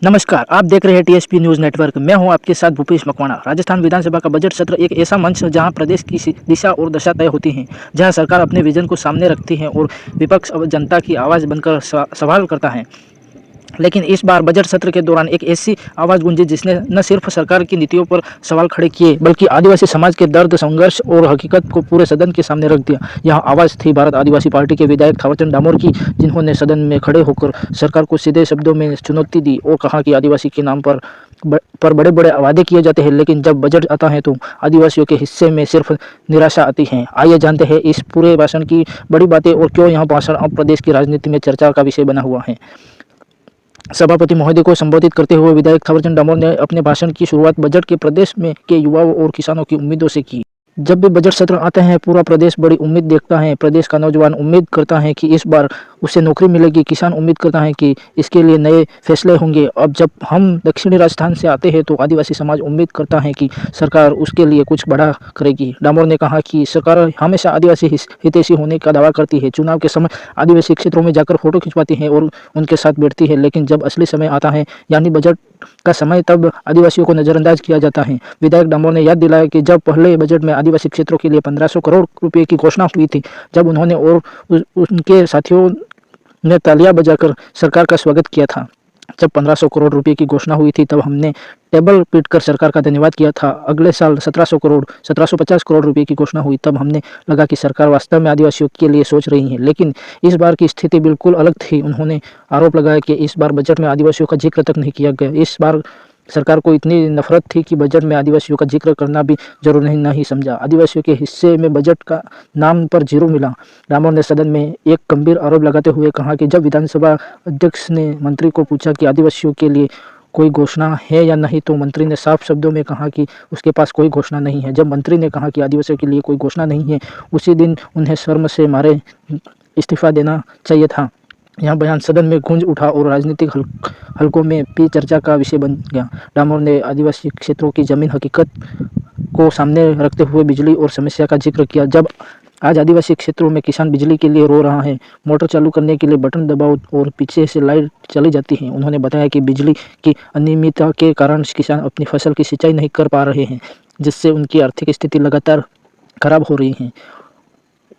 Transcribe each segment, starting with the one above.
नमस्कार, आप देख रहे हैं टीएसपी न्यूज़ नेटवर्क। मैं हूं आपके साथ भूपेश मकवाना। राजस्थान विधानसभा का बजट सत्र एक ऐसा मंच है जहां प्रदेश की दिशा और दशा तय होती है, जहां सरकार अपने विजन को सामने रखती है और विपक्ष अब जनता की आवाज़ बनकर सवाल करता है। लेकिन इस बार बजट सत्र के दौरान एक ऐसी आवाज़ गूंजी जिसने न सिर्फ सरकार की नीतियों पर सवाल खड़े किए, बल्कि आदिवासी समाज के दर्द, संघर्ष और हकीकत को पूरे सदन के सामने रख दिया। यह आवाज़ थी भारत आदिवासी पार्टी के विधायक थावरचंद डामोर की, जिन्होंने सदन में खड़े होकर सरकार को सीधे शब्दों में चुनौती दी और कहा कि आदिवासी के नाम पर बड़े बड़े वादे किए जाते हैं, लेकिन जब बजट आता है तो आदिवासियों के हिस्से में सिर्फ निराशा आती है। आइए जानते हैं इस पूरे भाषण की बड़ी बातें और क्यों यह भाषण अब प्रदेश की राजनीति में चर्चा का विषय बना हुआ है। सभापति महोदय को संबोधित करते हुए विधायक थावरचंद डामोर ने अपने भाषण की शुरुआत बजट के प्रदेश में के युवाओं और किसानों की उम्मीदों से की। जब भी बजट सत्र आते हैं, पूरा प्रदेश बड़ी उम्मीद देखता है। प्रदेश का नौजवान उम्मीद करता है कि इस बार उसे नौकरी मिलेगी। किसान उम्मीद करता है कि इसके लिए नए फैसले होंगे। अब जब हम दक्षिणी राजस्थान से आते हैं तो आदिवासी समाज उम्मीद करता है कि सरकार उसके लिए कुछ बड़ा करेगी। डामोर ने कहा कि सरकार हमेशा आदिवासी हितैषी होने का दावा करती है। चुनाव के समय आदिवासी क्षेत्रों में जाकर फोटो खिंचवाती है और उनके साथ बैठती है, लेकिन जब असली समय आता है, यानी बजट का समय, तब आदिवासियों को नजरअंदाज किया जाता है। विधायक डामोर ने याद दिलाया कि जब पहले बजट में आदिवासी क्षेत्रों के लिए 1500 करोड़ रुपए की घोषणा हुई थी, जब उन्होंने और उनके साथियों ने तालियां बजाकर सरकार का स्वागत किया था। जब 1500 करोड़ रुपए की घोषणा हुई थी, तब हमने टेबल पीटकर सरकार का धन्यवाद किया था। अगले साल 1750 करोड़ रुपए की घोषणा हुई, तब हमने लगा कि सरकार वास्तव में आदिवासियों के लिए सोच रही है। लेकिन इस बार की स्थिति बिल्कुल अलग थी। उन्होंने आरोप लगाया कि इस बार बजट में आदिवासियों का जिक्र तक नहीं किया गया। इस बार सरकार को इतनी नफरत थी कि बजट में आदिवासियों का जिक्र करना भी जरूरी नहीं समझा। आदिवासियों के हिस्से में बजट का नाम पर जीरो मिला। डामोर ने सदन में एक गंभीर आरोप लगाते हुए कहा कि जब विधानसभा अध्यक्ष ने मंत्री को पूछा कि आदिवासियों के लिए कोई घोषणा है या नहीं, तो मंत्री ने साफ शब्दों में कहा कि उसके पास कोई घोषणा नहीं है। जब मंत्री ने कहा कि आदिवासियों के लिए कोई घोषणा नहीं है, उसी दिन उन्हें शर्म से मारे इस्तीफा देना चाहिए था। यह बयान सदन में गूंज उठा और राजनीतिक हलकों में भी चर्चा का विषय बन गया। डामोर ने आदिवासी क्षेत्रों की जमीन हकीकत को सामने रखते हुए बिजली और समस्या का जिक्र किया। जब आज आदिवासी क्षेत्रों में किसान बिजली के लिए रो रहा है, मोटर चालू करने के लिए बटन दबाओ और पीछे से लाइट चली जाती है। उन्होंने बताया कि बिजली की अनियमितता के कारण किसान अपनी फसल की सिंचाई नहीं कर पा रहे हैं, जिससे उनकी आर्थिक स्थिति लगातार खराब हो रही है।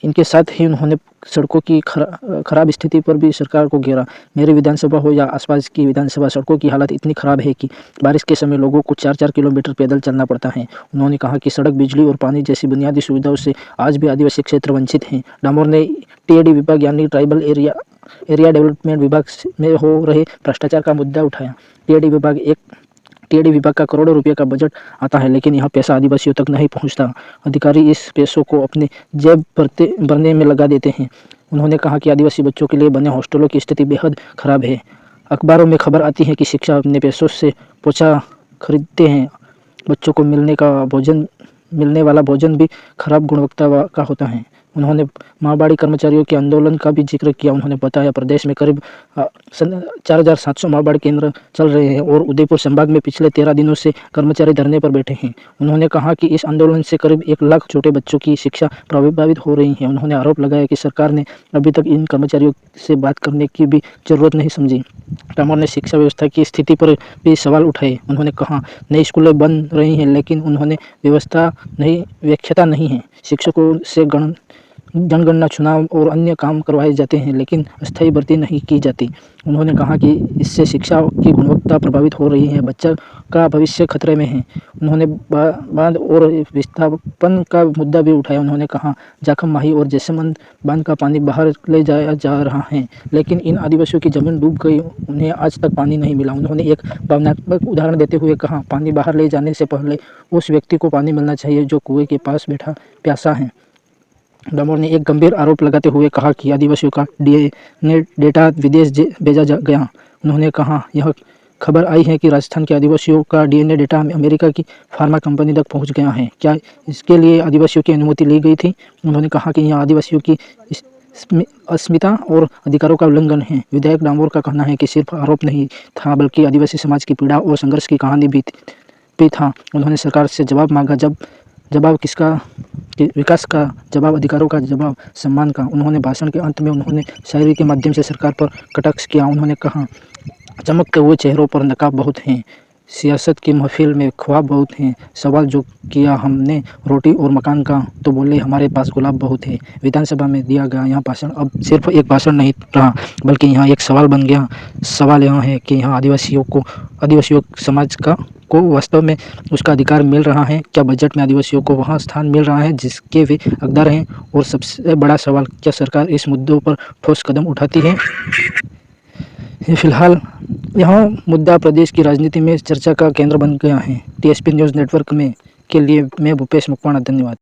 इनके साथ ही उन्होंने सड़कों की खराब स्थिति पर भी सरकार को घेरा। मेरी विधानसभा हो या आसपास की विधानसभा, सड़कों की हालत इतनी खराब है कि बारिश के समय लोगों को 4-4 किलोमीटर पैदल चलना पड़ता है। उन्होंने कहा कि सड़क, बिजली और पानी जैसी बुनियादी सुविधाओं से आज भी आदिवासी क्षेत्र वंचित हैं। डामोर ने टीएडी विभाग यानी ट्राइबल एरिया डेवलपमेंट विभाग में हो रहे भ्रष्टाचार का मुद्दा उठाया। टीएडी विभाग का करोड़ों रुपए का बजट आता है, लेकिन यह पैसा आदिवासियों तक नहीं पहुंचता। अधिकारी इस पैसों को अपने जेब भरने में लगा देते हैं। उन्होंने कहा कि आदिवासी बच्चों के लिए बने हॉस्टलों की स्थिति बेहद खराब है। अखबारों में खबर आती है कि शिक्षा अपने पैसों से पोछा खरीदते हैं। बच्चों को मिलने वाला भोजन भी खराब गुणवत्ता का होता है। उन्होंने माहवाड़ी कर्मचारियों के आंदोलन का भी जिक्र किया। उन्होंने बताया प्रदेश में करीब 4700 माहवाड़ी केंद्र चल रहे हैं और उदयपुर संभाग में पिछले 13 दिनों से कर्मचारी धरने पर बैठे हैं। उन्होंने कहा कि इस आंदोलन से करीब 1 लाख छोटे बच्चों की शिक्षा प्रभावित हो रही है। उन्होंने आरोप लगाया कि सरकार ने अभी तक इन कर्मचारियों से बात करने की भी जरूरत नहीं समझी। डामोर ने शिक्षा व्यवस्था की स्थिति पर भी सवाल उठाए। उन्होंने कहा नई स्कूलें बन रही हैं, लेकिन उन्होंने व्याख्याता नहीं है। शिक्षकों से जनगणना, चुनाव और अन्य काम करवाए जाते हैं, लेकिन अस्थायी भर्ती नहीं की जाती। उन्होंने कहा कि इससे शिक्षा की गुणवत्ता प्रभावित हो रही है, बच्चा का भविष्य खतरे में है। उन्होंने बांध और विस्थापन का मुद्दा भी उठाया। उन्होंने कहा जाखम माही और जैसमंद बांध का पानी बाहर ले जाया जा रहा है, लेकिन इन आदिवासियों की जमीन डूब गई, उन्हें आज तक पानी नहीं मिला। उन्होंने एक भावनात्मक उदाहरण देते हुए कहा पानी बाहर ले जाने से पहले उस व्यक्ति को पानी मिलना चाहिए जो कुएं के पास बैठा प्यासा है। डामोर ने एक गंभीर आरोप लगाते हुए कहा कि आदिवासियों का डीएनए डेटा विदेश भेजा गया। उन्होंने कहा यह खबर आई है कि राजस्थान के आदिवासियों का डीएनए डेटा अमेरिका की फार्मा कंपनी तक पहुंच गया है। क्या इसके लिए आदिवासियों की अनुमति ली गई थी? उन्होंने कहा कि यह आदिवासियों की अस्मिता और अधिकारों का उल्लंघन है। विधायक डामोर का कहना है कि सिर्फ आरोप नहीं था, बल्कि आदिवासी समाज की पीड़ा और संघर्ष की कहानी भी था। उन्होंने सरकार से जवाब मांगा। जवाब किसका? विकास का जवाब, अधिकारों का जवाब, सम्मान का। उन्होंने भाषण के अंत में उन्होंने शायरी के माध्यम से सरकार पर कटाक्ष किया। उन्होंने कहा चमकते हुए चेहरों पर नकाब बहुत हैं। सियासत की महफिल में ख्वाब बहुत हैं। सवाल जो किया हमने रोटी और मकान का, तो बोले हमारे पास गुलाब बहुत है। विधानसभा में दिया गया यह भाषण अब सिर्फ एक भाषण नहीं रहा, बल्कि यहाँ एक सवाल बन गया। सवाल यह है कि यहाँ आदिवासियों समाज को वास्तव में उसका अधिकार मिल रहा है? क्या बजट में आदिवासियों को वहाँ स्थान मिल रहा है जिसके वे हकदार हैं? और सबसे बड़ा सवाल, क्या सरकार इस मुद्दों पर ठोस कदम उठाती है? फिलहाल यह मुद्दा प्रदेश की राजनीति में चर्चा का केंद्र बन गया है। टीएसपी न्यूज़ नेटवर्क के लिए मैं भूपेश मकवाना, धन्यवाद।